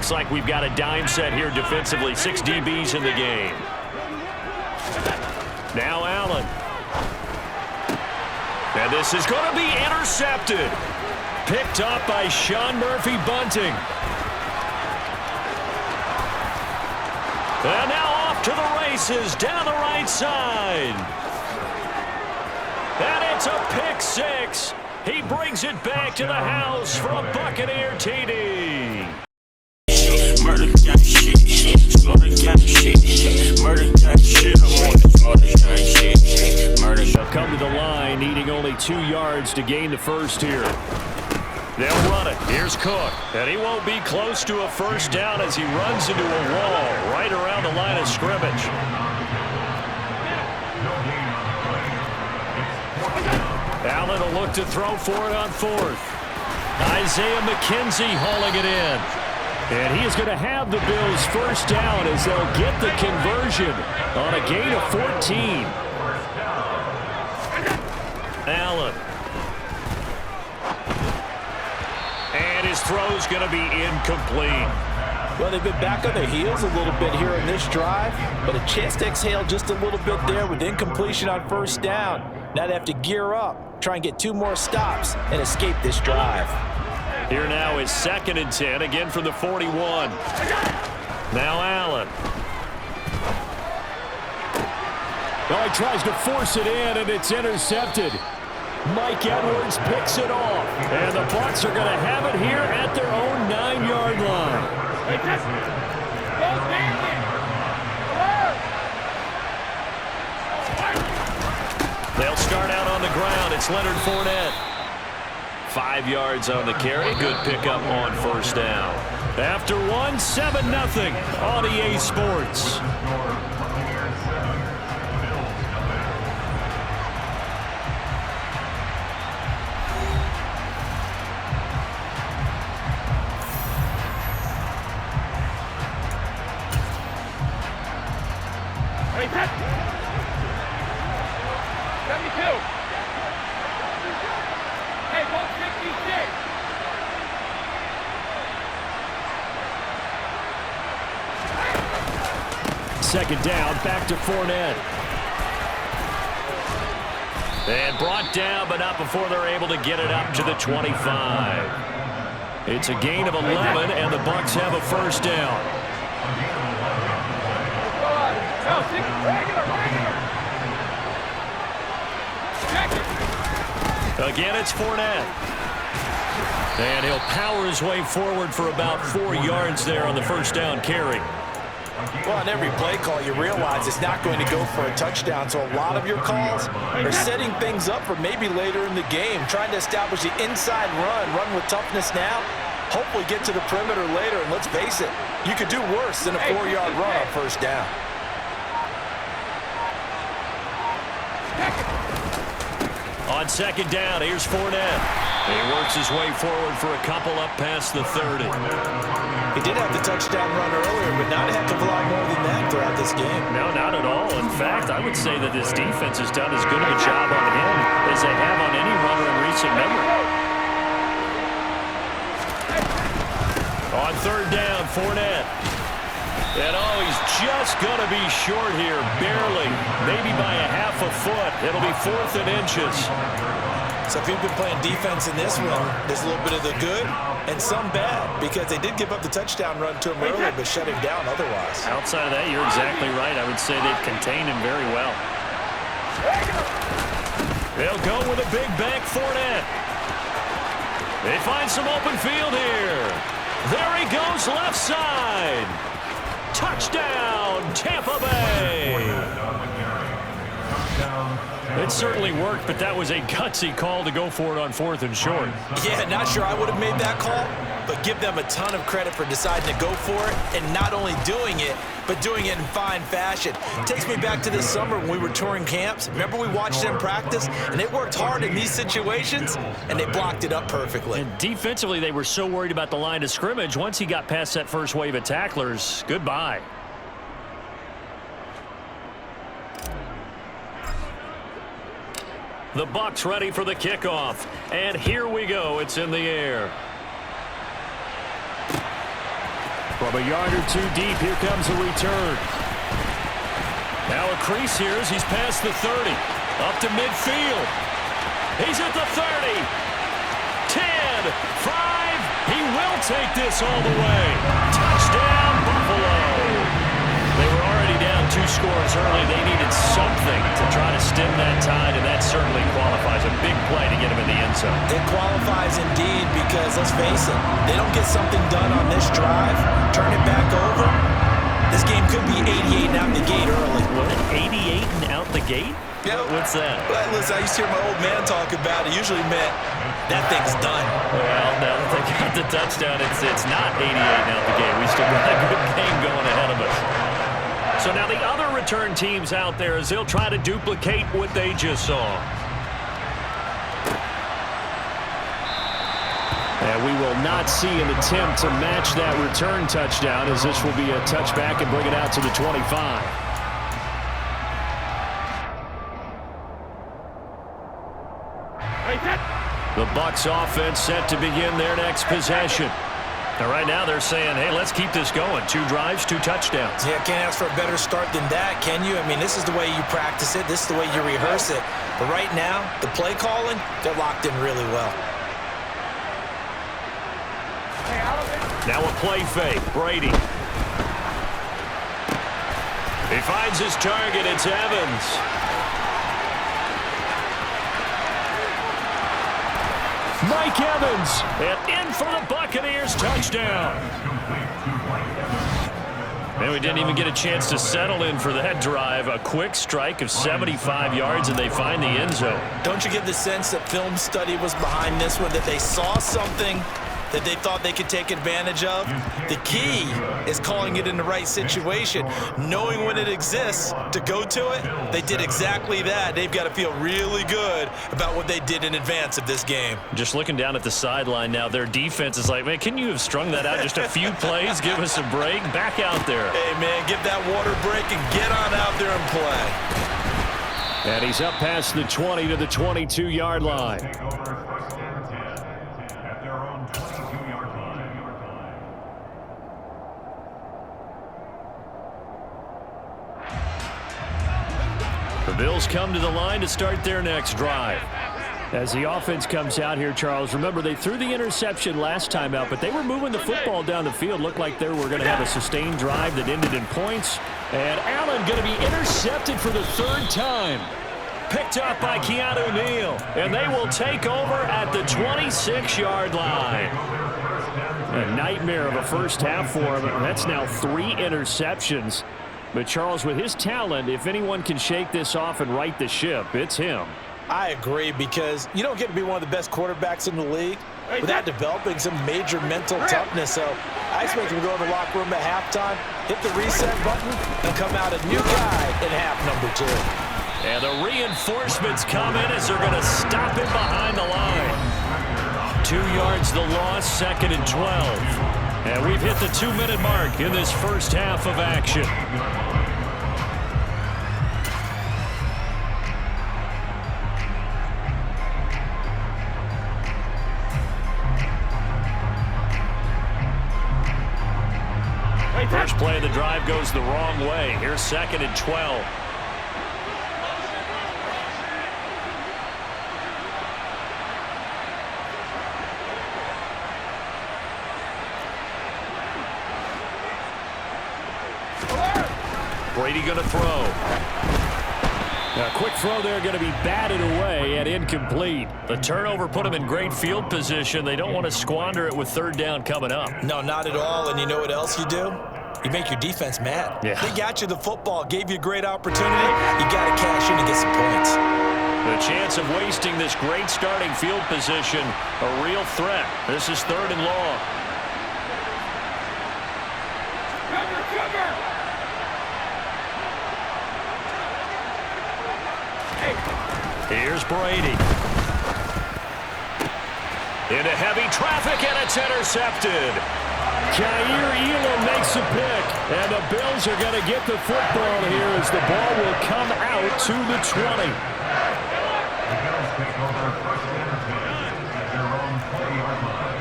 looks like we've got a dime set here defensively. 6 DBs in the game. Now Allen. And this is going to be intercepted. Picked up by Sean Murphy-Bunting. And now off to the races down the right side. And it's a pick six. He brings it back to the house for a Buccaneer TD. Murder got shit, slaughter got shit, murder got shit, I want to slaughter got shit, murder. They'll come to the line, needing only 2 yards to gain the first here. They'll run it. Here's Cook. And he won't be close to a first down as he runs into a wall right around the line of scrimmage. Allen will look to throw for it on fourth. Isaiah McKenzie hauling it in. And he is going to have the Bills first down as they'll get the conversion on a gain of 14. Allen. And his throw's going to be incomplete. Well, they've been back on their heels a little bit here in this drive, but a chance to exhale just a little bit there with incompletion on first down. Now they have to gear up, try and get 2 more stops, and escape this drive. Here now is 2nd and 10, again from the 41. Now Allen. Oh, he tries to force it in, and it's intercepted. Mike Edwards picks it off. And the Bucs are going to have it here at their own 9-yard line. They'll start out on the ground. It's Leonard Fournette. 5 yards on the carry. Good pickup on first down. After one, 7-0 on EA Sports. Second down, back to Fournette. And brought down, but not before they're able to get it up to the 25. It's a gain of 11, and the Bucs have a first down. Again, it's Fournette. And he'll power his way forward for about 4 yards there on the first down carry. Well, on every play call, you realize it's not going to go for a touchdown, so a lot of your calls are setting things up for maybe later in the game, trying to establish the inside run with toughness now, hopefully get to the perimeter later, and let's face it, you could do worse than a 4-yard run on first down. On second down, here's Fournette. He works his way forward for a couple up past the 30. He did have the touchdown run earlier, but not a heck of a lot more than that throughout this game. No, not at all. In fact, I would say that this defense has done as good of a job on him as they have on any runner in recent memory. On third down, Fournette. And oh, he's just going to be short here, barely, maybe by a half a foot. It'll be 4th and inches. So if you've been playing defense in this one, there's a little bit of the good and some bad, because they did give up the touchdoand run to him earlier, but shut him down otherwise. Outside of that, you're exactly right. I would say they've contained him very well. They'll go with a big bank Fournette. They find some open field here. There he goes, left side. Touchdown, Tampa Bay. It certainly worked, but that was a gutsy call to go for it on 4th and short. Yeah, not sure I would have made that call, but give them a ton of credit for deciding to go for it and not only doing it, but doing it in fine fashion. It takes me back to this summer when we were touring camps. Remember we watched them practice, and they worked hard in these situations, and they blocked it up perfectly. And defensively, they were so worried about the line of scrimmage. Once he got past that first wave of tacklers, goodbye. The Bucs ready for the kickoff. And here we go. It's in the air. From a yard or two deep, here comes a return. Now a crease here as he's past the 30. Up to midfield. He's at the 30. 10, 5. He will take this all the way. Touchdown, Buffalo. They were already down 2 scores early. They needed something to try to stem that tide, and that certainly qualifies. A big play to get him in the end zone. It qualifies indeed because, let's face it, they don't get something done on this drive, turn it back over. This game could be 88 and out the gate early. What, 88 and out the gate? Yep. What's that? Well, listen, I used to hear my old man talk about it. Usually meant that thing's done. Well, now that they got the touchdown, it's not 88 and out the gate. We still got a good game going ahead of us. So now the other return teams out there as they'll try to duplicate what they just saw. And we will not see an attempt to match that return touchdown as this will be a touchback and bring it out to the 25. The Bucs offense set to begin their next possession. Now, right now they're saying, hey, let's keep this going. 2 drives, 2 touchdowns. Yeah, can't ask for a better start than that, can you? I mean, this is the way you practice it. This is the way you rehearse it. But right now, the play calling, they're locked in really well. Now a play fake. Brady. He finds his target. It's Evans. Mike Evans. And in for the Buccaneers. Touchdown. And we didn't even get a chance to settle in for that drive. A quick strike of 75 yards, and they find the end zone. Don't you get the sense that film study was behind this one, that they saw something that they thought they could take advantage of? The key is calling it in the right situation, knowing when it exists to go to it. They did exactly that. They've got to feel really good about what they did in advance of this game. Just looking down at the sideline now, their defense is like, man, can you have strung that out just a few plays? Give us a break. Back out there. Hey, man, give that water break and get on out there and play. And he's up past the 20 to the 22-yard line. The Bills come to the line to start their next drive. As the offense comes out here, Charles, remember they threw the interception last time out, but they were moving the football down the field. Looked like they were going to have a sustained drive that ended in points. And Allen going to be intercepted for the 3rd time. Picked up by Keanu Neal. And they will take over at the 26-yard line. A nightmare of a first half for him. That's now 3 interceptions. But, Charles, with his talent, if anyone can shake this off and right the ship, it's him. I agree, because you don't get to be one of the best quarterbacks in the league without developing some major mental toughness. So I expect him to go in the locker room at halftime, hit the reset button, and come out a new guy in half number 2. And the reinforcements come in as they're going to stop him behind the line. 2 yards the loss, 2nd and 12. And we've hit the 2-minute mark in this first half of action. First play of the drive goes the wrong way. Here's 2nd and 12. Brady going to throw. A quick throw there going to be batted away and incomplete. The turnover put them in great field position. They don't want to squander it with 3rd down coming up. No, not at all. And you know what else you do? You make your defense mad. Yeah. They got you the football, gave you a great opportunity. You got to cash in to get some points. The chance of wasting this great starting field position, a real threat. This is 3rd and long. Here's Brady. Into heavy traffic, and it's intercepted. Elam makes a pick, and the Bills are going to get the football here as the ball will come out to the 20. The Bills take over first and 10 at their own 20-yard line.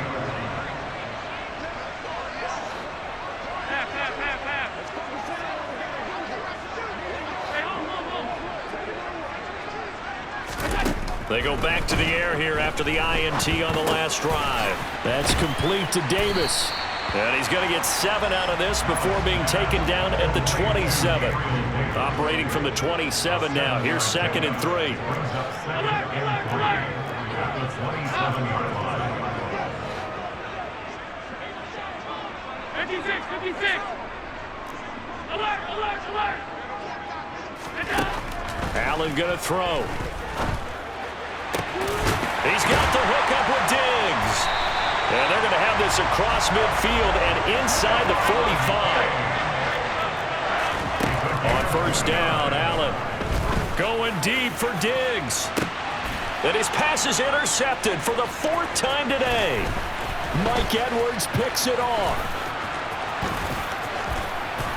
They go back to the air here after the INT on the last drive. That's complete to Davis. And he's going to get 7 out of this before being taken down at the 27. Operating from the 27 now. Here's 2nd and 3. At the 27-yard line. 56. Alert. Allen going to throw. He's got the hook up with Diggs. And they're going to have this across midfield and inside the 45. On first down, Allen going deep for Diggs. And his pass is intercepted for the 4th time today. Mike Edwards picks it off.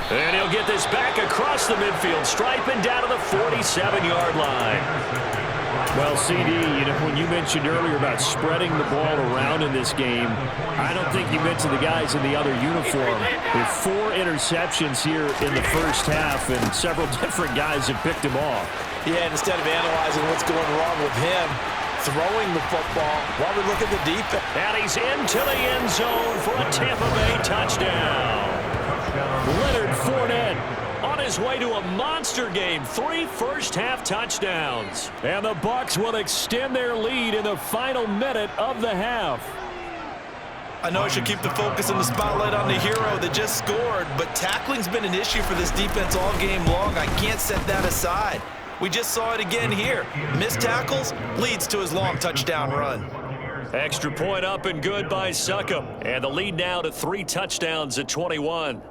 And he'll get this back across the midfield stripe and down to the 47-yard line. Well, CD, when you mentioned earlier about spreading the ball around in this game, I don't think you mentioned the guys in the other uniform. With 4 interceptions here in the first half, and several different guys have picked him off. Yeah, and instead of analyzing what's going wrong with him, throwing the football, while we look at the defense. And he's into the end zone for a Tampa Bay touchdown. Leonard Fournette on his way to a monster game. 3 first-half touchdowns. And the Bucs will extend their lead in the final minute of the half. I know I should keep the focus and the spotlight on the hero that just scored, but tackling's been an issue for this defense all game long. I can't set that aside. We just saw it again here. Missed tackles leads to his long touchdown run. Extra point up and good by Succop. And the lead now to 3 touchdowns at 21.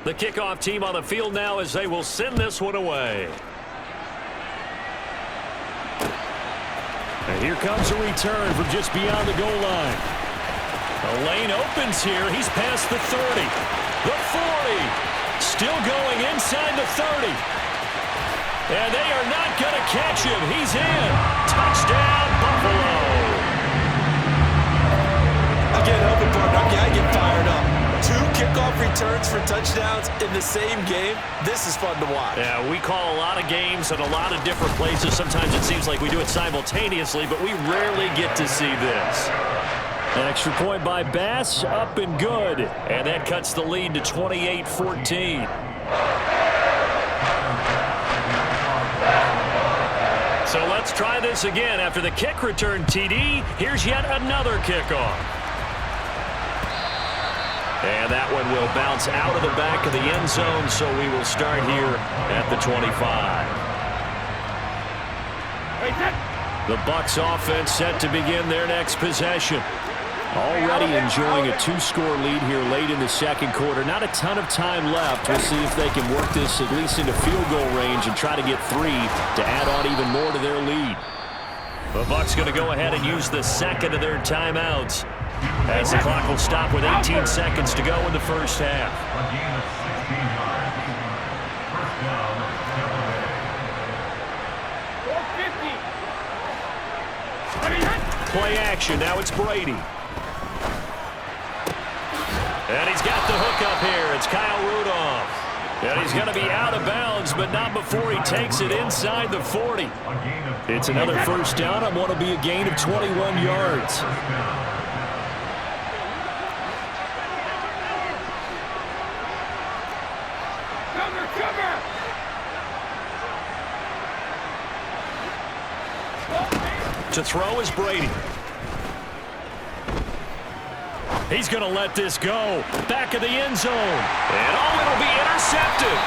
The kickoff team on the field now as they will send this one away. And here comes a return from just beyond the goal line. The lane opens here. He's past the 30. The 40. Still going inside the 30. And they are not going to catch him. He's in. Touchdown, Buffalo. Again, open partner. I get fired up. 2 kickoff returns for touchdowns in the same game. This is fun to watch. Yeah, we call a lot of games at a lot of different places. Sometimes it seems like we do it simultaneously, but we rarely get to see this. An extra point by Bass, up and good. And that cuts the lead to 28-14. So let's try this again. After the kick return TD, here's yet another kickoff. And that one will bounce out of the back of the end zone, so we will start here at the 25. The Bucs offense set to begin their next possession. Already enjoying a 2-score lead here late in the second quarter. Not a ton of time left. We'll see if they can work this at least into field goal range and try to get 3 to add on even more to their lead. The Bucs going to go ahead and use the second of their timeouts, as the clock will stop with 18 seconds to go in the first half. A gain of 16 yards. First down, Tampa Bay. Play action. Now it's Brady. And he's got the hook up here. It's Kyle Rudolph. And he's going to be out of bounds, but not before he takes it inside the 40. It's another first down on what will be a gain of 21 yards. To throw is Brady. He's going to let this go. Back of the end zone. And it'll be intercepted.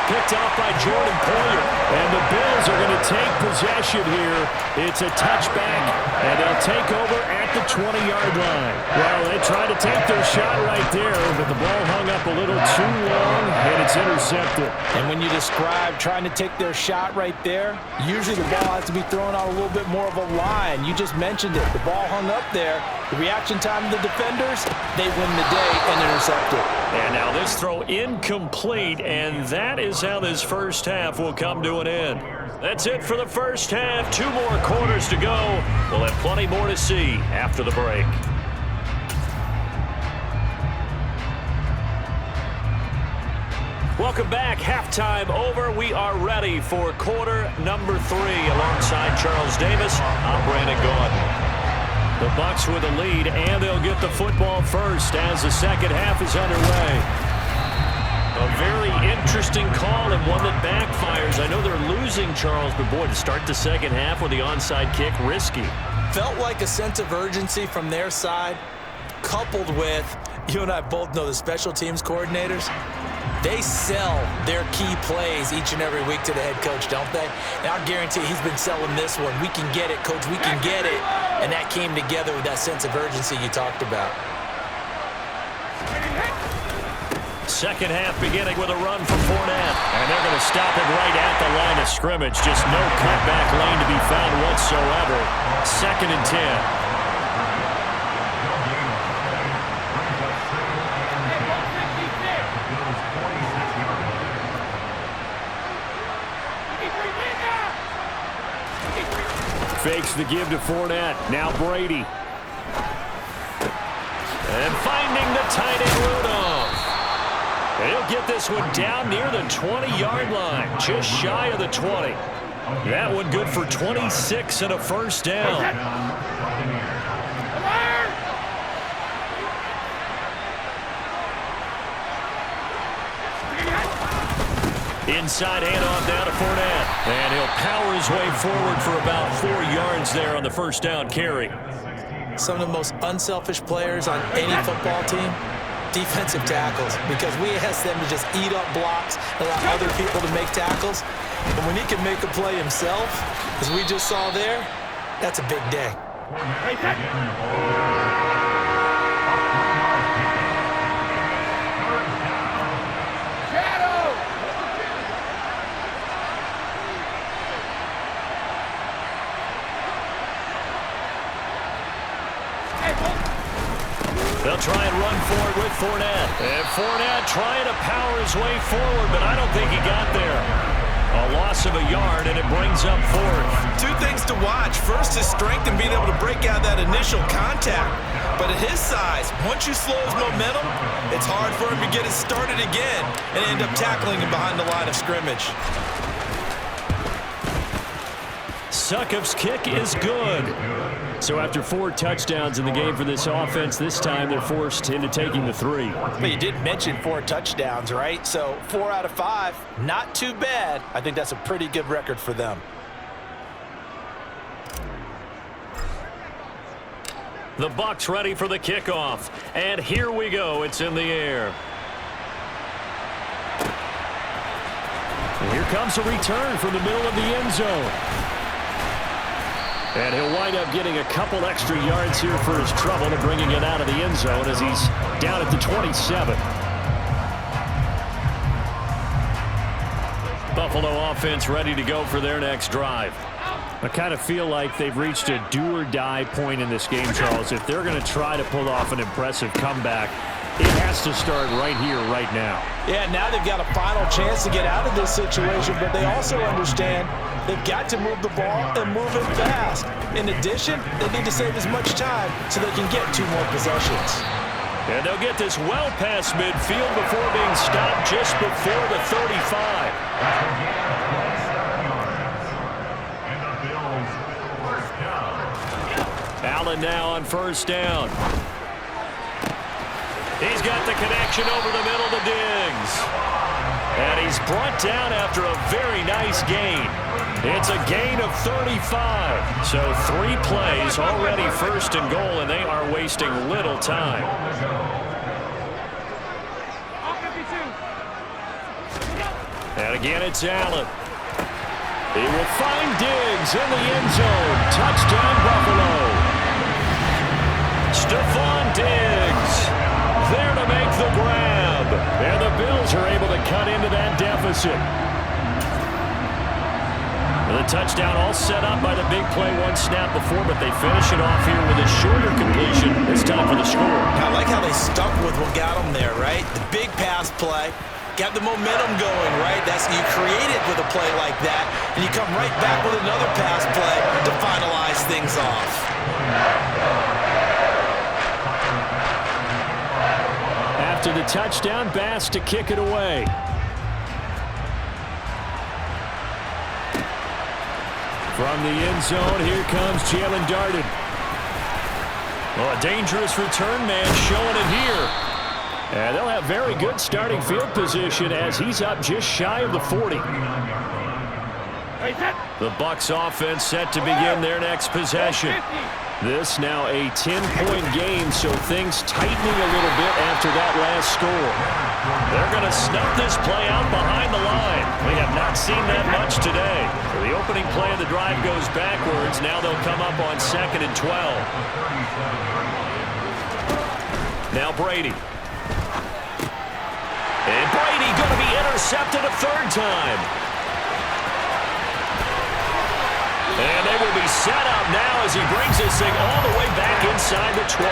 Picked off by Jordan Poyer. And the Bills are going to take possession here. It's a touchback, and they'll take over at the 20-yard line. Well, they tried to take their shot right there, but the ball hung up a little too long, and it's intercepted. And when you describe trying to take their shot right there, usually the ball has to be thrown out a little bit more of a line. You just mentioned it. The ball hung up there. The reaction time of the defenders, they win the day and intercept it. And now this throw incomplete, and that is how this first half will come to an end. That's it for the first half. 2 more quarters to go. We'll have plenty more to see after the break. Welcome back. Halftime over. We are ready for quarter number 3. Alongside Charles Davis, I'm Brandon Gaudin. The Bucks with a lead, and they'll get the football first as the second half is underway. A very interesting call and one that backfires. I know they're losing, Charles, but boy, to start the second half with the onside kick, risky. Felt like a sense of urgency from their side, coupled with, you and I both know the special teams coordinators. They sell their key plays each and every week to the head coach, don't they? And I guarantee he's been selling this one. We can get it, coach, we can get it. And that came together with that sense of urgency you talked about. Second half beginning with a run from Fournette. And they're going to stop it right at the line of scrimmage. Just no cutback lane to be found whatsoever. 2nd and 10. Fakes the give to Fournette. Now Brady. And finding the tight end Rudolph. He'll get this one down near the 20-yard line. Just shy of the 20. That one good for 26 and a first down. Inside handoff down to Fournette. And he'll power his way forward for about 4 yards there on the first down carry. Some of the most unselfish players on any football team, defensive tackles, because we ask them to just eat up blocks, allow other people to make tackles. And when he can make a play himself, as we just saw there, that's a big day. They'll try and run forward with Fournette. And Fournette trying to power his way forward, but I don't think he got there. A loss of a yard, and it brings up 4th. 2 things to watch. First, his strength and being able to break out that initial contact. But at his size, once you slow his momentum, it's hard for him to get it started again and end up tackling him behind the line of scrimmage. Sukup's kick is good. So after 4 touchdowns in the game for this offense, this time they're forced into taking the 3. But you did mention 4 touchdowns, right? So 4 out of 5, not too bad. I think that's a pretty good record for them. The Bucks ready for the kickoff. And here we go. It's in the air. And here comes a return from the middle of the end zone. And he'll wind up getting a couple extra yards here for his trouble and bringing it out of the end zone as he's down at the 27. Buffalo offense ready to go for their next drive. I kind of feel like they've reached a do-or-die point in this game, Charles. If they're going to try to pull off an impressive comeback, it has to start right here, right now. Yeah, now they've got a final chance to get out of this situation, but they also understand they've got to move the ball and move it fast. In addition, they need to save as much time so they can get 2 more possessions. And they'll get this well past midfield before being stopped just before the 35. Allen now on first down. He's got the connection over the middle to Diggs. And he's brought down after a very nice gain. It's a gain of 35. So 3 plays already first and goal, and they are wasting little time. And again, it's Allen. He will find Diggs in the end zone. Touchdown, Buffalo. Stephon Diggs there to make the grab. And the Bills are able to cut into that deficit. The touchdown all set up by the big play 1 snap before, but they finish it off here with a shorter completion. It's time for the score. I like how they stuck with what got them there, right? The big pass play. Got the momentum going, right? That's you create it with a play like that, and you come right back with another pass play to finalize things off. After the touchdown, Bass to kick it away. From the end zone, here comes Jalen Darden. Well, a dangerous return man showing it here. And they'll have very good starting field position as he's up just shy of the 40. The Bucs offense set to begin their next possession. This now a 10-point game, so things tightening a little bit after that last score. They're going to snuff this play out behind the line. We have not seen that much today. So the opening play of the drive goes backwards. Now they'll come up on 2nd and 12. Now Brady. And Brady going to be intercepted a third time. And they will be set up now as he brings this thing all the way back inside the 20.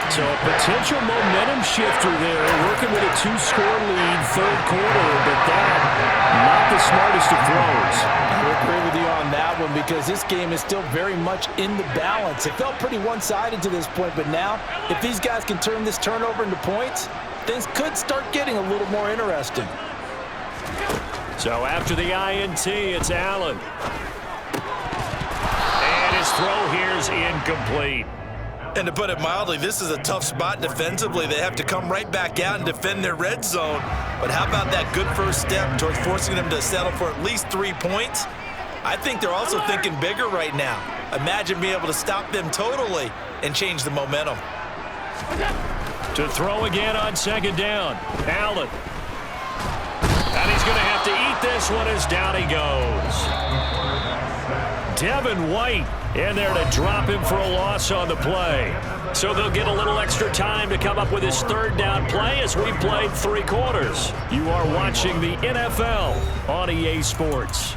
So a potential momentum shifter there, working with a 2-score lead, third quarter, but that, not the smartest of throws. I agree with you on that one because this game is still very much in the balance. It felt pretty one-sided to this point, but now, if these guys can turn this turnover into points, things could start getting a little more interesting. So after the INT, it's Allen. His throw here is incomplete. And to put it mildly, this is a tough spot defensively. They have to come right back out and defend their red zone. But how about that good first step towards forcing them to settle for at least 3 points? I think they're also thinking bigger right now. Imagine being able to stop them totally and change the momentum. To throw again on 2nd down. Allen. And he's going to have to eat this one as down he goes. Devin White in there to drop him for a loss on the play. So they'll get a little extra time to come up with his 3rd down play as we played 3 quarters. You are watching the NFL on EA Sports.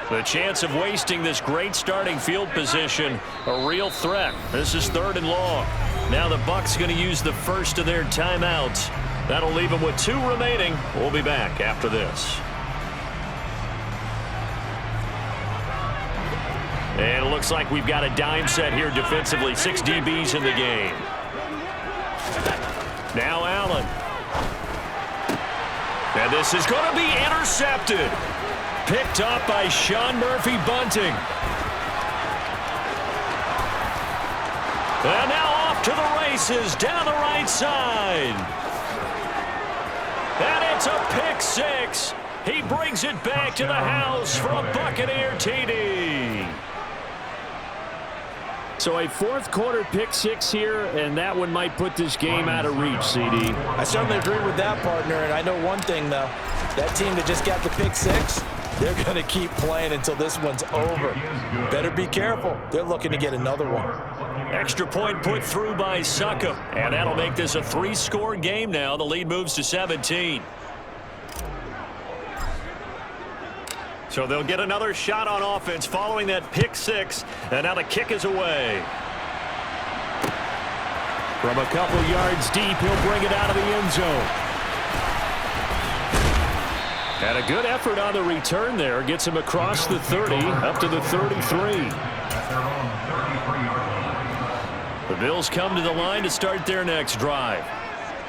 The chance of wasting this great starting field position, a real threat. This is 3rd and long. Now the Bucs going to use the first of their timeouts. That'll leave them with 2 remaining. We'll be back after this. And it looks like we've got a dime set here defensively. 6 DBs in the game. Now Allen. And this is going to be intercepted. Picked up by Sean Murphy-Bunting. And now off to the races down the right side. And it's a pick 6. He brings it back to the house for a Buccaneer TD. So a 4th quarter pick 6 here, and that one might put this game out of reach, CD. I certainly agree with that, partner, and I know one thing, though. That team that just got the pick 6, they're going to keep playing until this one's over. Better be careful. They're looking to get another one. Extra point put through by Succop, and that'll make this a 3-score game now. The lead moves to 17. So they'll get another shot on offense following that pick 6, and now the kick is away. From a couple yards deep, he'll bring it out of the end zone. And a good effort on the return there. Gets him across the 30, up to the 33. The Bills come to the line to start their next drive.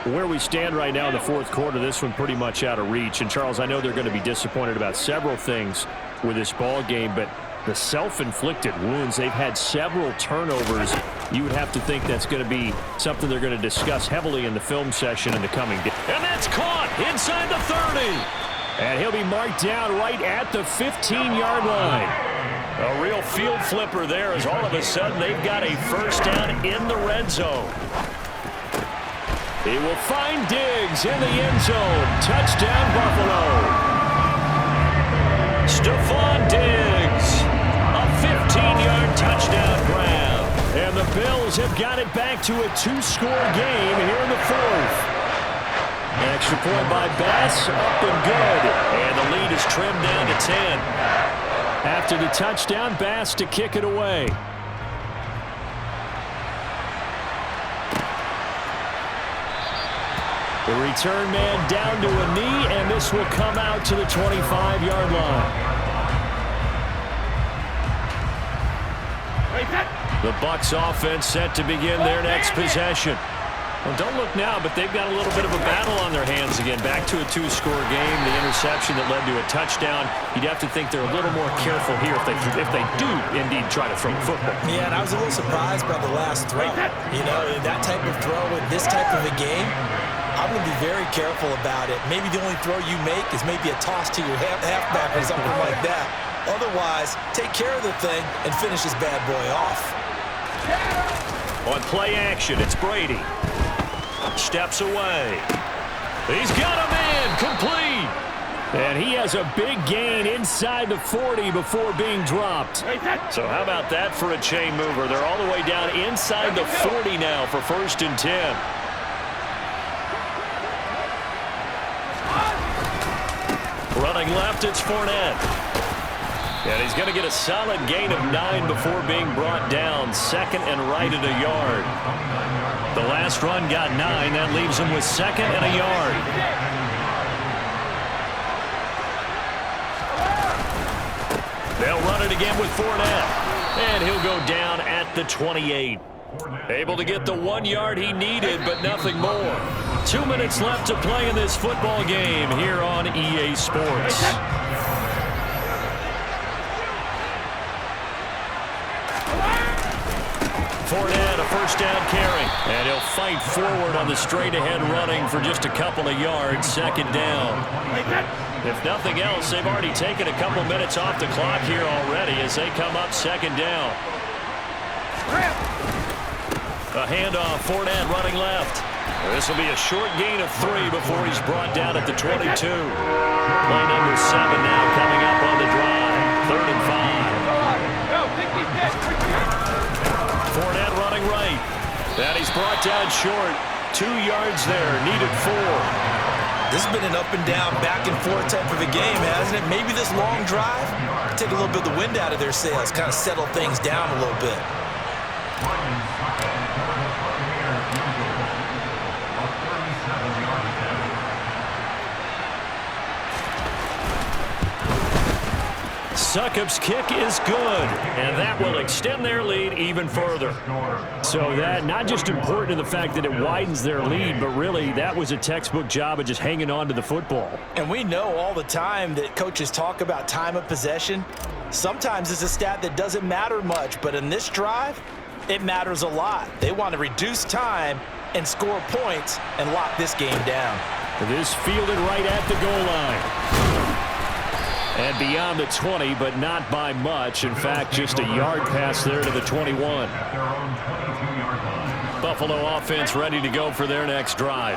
Where we stand right now in the 4th quarter, this one pretty much out of reach. And, Charles, I know they're going to be disappointed about several things with this ball game, but the self-inflicted wounds, they've had several turnovers. You would have to think that's going to be something they're going to discuss heavily in the film session in the coming day. And that's caught inside the 30. And he'll be marked down right at the 15-yard line. A real field flipper there as all of a sudden they've got a first down in the red zone. He will find Diggs in the end zone. Touchdown, Buffalo. Stephon Diggs. A 15-yard touchdown grab. And the Bills have got it back to a 2-score game here in the 4th. An extra point by Bass, up and good. And the lead is trimmed down to 10. After the touchdown, Bass to kick it away. The return man down to a knee, and this will come out to the 25-yard line. The Bucs offense set to begin their next possession. Well, don't look now, but they've got a little bit of a battle on their hands again. Back to a two-score game. The interception that led to a touchdown. You'd have to think they're a little more careful here if they do indeed try to throw the football. Yeah, and I was a little surprised by the last throw. You know, that type of throw in this type of a game, I'm going to be very careful about it. Maybe the only throw you make is maybe a toss to your halfback or something like that. Otherwise, take care of the thing and finish this bad boy off. On play action, it's Brady. Steps away. He's got him in, complete. And he has a big gain inside the 40 before being dropped. So how about that for a chain mover? They're all the way down inside the 40 now for 1st and 10. Running left, it's Fournette. And he's going to get a solid gain of 9 before being brought down. 2nd and right at a yard. The last run got 9. That leaves him with 2nd and a yard. They'll run it again with Fournette. And he'll go down at the 28. Able to get the 1 yard he needed, but nothing more. 2 minutes left to play in this football game here on EA Sports. Fournette, a 1st down carry. And he'll fight forward on the straight-ahead running for just a couple of yards. 2nd down. If nothing else, they've already taken a couple minutes off the clock here already as they come up 2nd down. A handoff, Fournette running left. This will be a short gain of 3 before he's brought down at the 22. Play number 7 now coming up on the drive. 3rd and 5. Fournette running right. And he's brought down short. 2 yards there, needed 4. This has been an up and down, back and forth type of a game, hasn't it? Maybe this long drive, take a little bit of the wind out of their sails, kind of settle things down a little bit. Succop's kick is good, and that will extend their lead even further. So that not just important in the fact that it widens their lead, but really that was a textbook job of just hanging on to the football. And we know all the time that coaches talk about time of possession. Sometimes it's a stat that doesn't matter much, but in this drive, it matters a lot. They want to reduce time and score points and lock this game down. This fielded right at the goal line. And beyond the 20, but not by much. In fact, just a yard pass there to the 21. Buffalo offense ready to go for their next drive.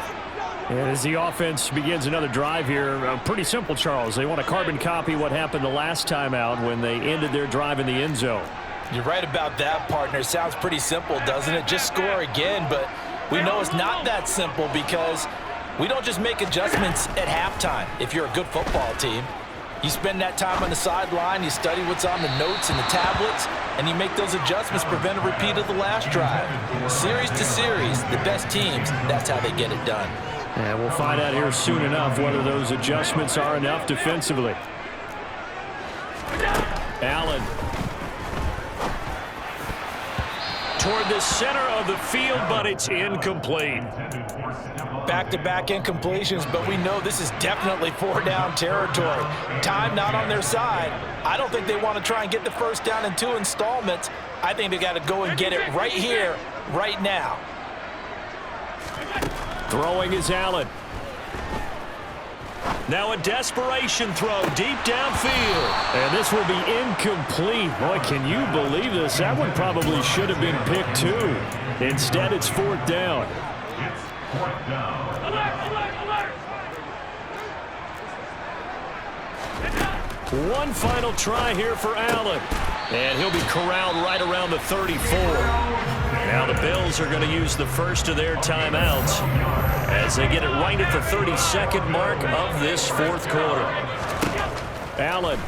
And as the offense begins another drive here, pretty simple, Charles. They want to carbon copy what happened the last time out when they ended their drive in the end zone. You're right about that, partner. Sounds pretty simple, doesn't it? Just score again, but we know it's not that simple because we don't just make adjustments at halftime if you're a good football team. You spend that time on the sideline, you study what's on the notes and the tablets, and you make those adjustments, prevent a repeat of the last drive. Series to series, the best teams, that's how they get it done. And we'll find out here soon enough whether those adjustments are enough defensively. Allen. Toward the center of the field, but it's incomplete. Back-to-back incompletions, but we know this is definitely 4-down territory. Time not on their side. I don't think they want to try and get the 1st down in 2 installments. I think they got to go and get it right here, right now. Throwing is Allen. Now a desperation throw deep downfield. And this will be incomplete. Boy, can you believe this? That one probably should have been picked too. Instead, it's 4th down. One final try here for Allen. And he'll be corralled right around the 34. Now the Bills are going to use the first of their timeouts as they get it right at the 32nd mark of this 4th quarter. Allen